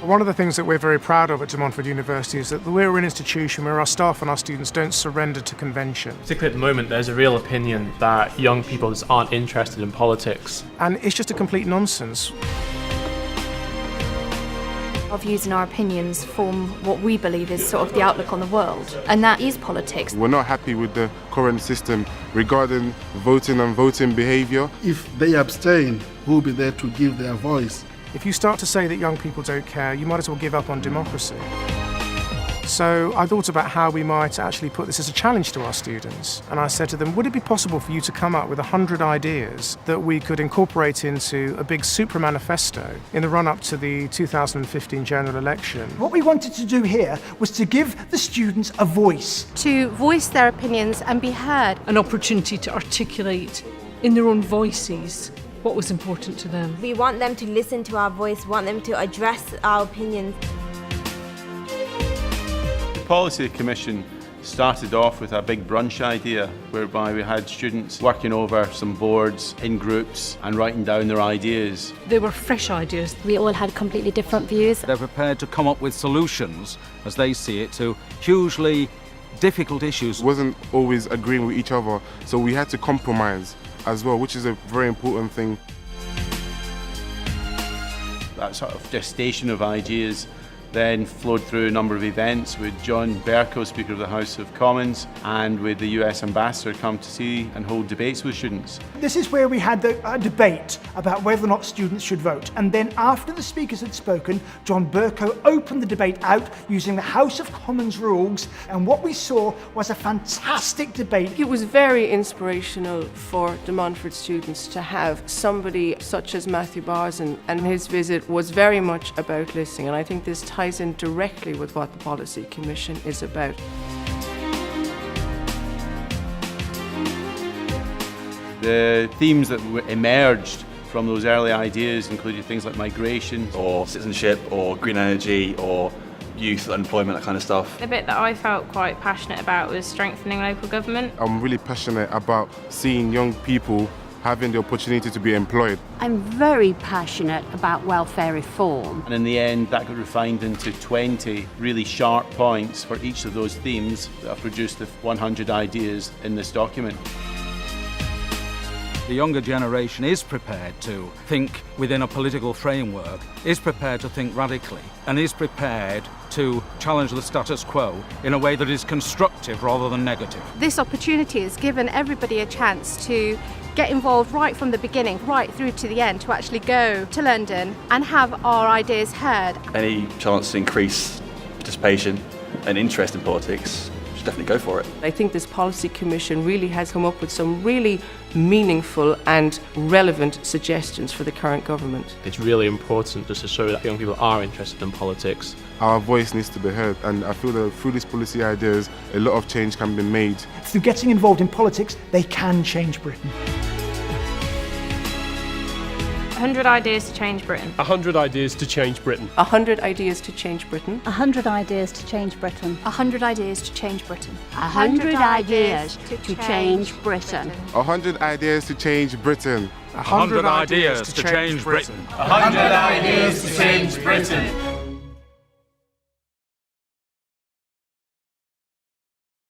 One of the things that we're very proud of at De Montfort University is that we're an institution where our staff and our students don't surrender to convention. Particularly at the moment, there's a real opinion that young people just aren't interested in politics. And it's just a complete nonsense. Our views and our opinions form what we believe is sort of the outlook on the world, and that is politics. We're not happy with the current system regarding voting and voting behaviour. If they abstain, we'll be there to give their voice. If you start to say that young people don't care, you might as well give up on democracy. So I thought about how we might actually put this as a challenge to our students. And I said to them, would it be possible for you to come up with 100 ideas that we could incorporate into a big super manifesto in the run-up to the 2015 general election? What we wanted to do here was to give the students a voice. To voice their opinions and be heard. An opportunity to articulate in their own voices what was important to them. We want them to listen to our voice, want them to address our opinions. The Policy Commission started off with a big brunch idea whereby we had students working over some boards in groups and writing down their ideas. They were fresh ideas. We all had completely different views. They're prepared to come up with solutions, as they see it, to hugely difficult issues. Wasn't always agreeing with each other, so we had to compromise as well, which is a very important thing. That sort of gestation of ideas then flowed through a number of events with John Bercow, Speaker of the House of Commons, and with the US Ambassador come to see and hold debates with students. This is where we had a debate about whether or not students should vote. And then after the speakers had spoken, John Bercow opened the debate out using the House of Commons rules. And what we saw was a fantastic debate. It was very inspirational for De Montfort students to have somebody such as Matthew Barson, and his visit was very much about listening. And I think this ties in directly with what the Policy Commission is about. The themes that emerged from those early ideas included things like migration, or citizenship, or green energy, or youth unemployment, that kind of stuff. The bit that I felt quite passionate about was strengthening local government. I'm really passionate about seeing young people having the opportunity to be employed. I'm very passionate about welfare reform. And in the end, that got refined into 20 really sharp points for each of those themes that have produced the 100 ideas in this document. The younger generation is prepared to think within a political framework, is prepared to think radically, and is prepared to challenge the status quo in a way that is constructive rather than negative. This opportunity has given everybody a chance to get involved right from the beginning, right through to the end, to actually go to London and have our ideas heard. Any chance to increase participation and interest in politics, should definitely go for it. I think this Policy Commission really has come up with some really meaningful and relevant suggestions for the current government. It's really important just to show that young people are interested in politics. Our voice needs to be heard, and I feel that through these policy ideas, a lot of change can be made. Through getting involved in politics, they can change Britain. 100 ideas to change Britain. 100 ideas to change Britain. 100 ideas to change Britain. 100 ideas to change Britain. 100 ideas to change Britain. 100 ideas to change Britain. 100 ideas to change Britain. 100 ideas to change Britain. 100 ideas to change Britain.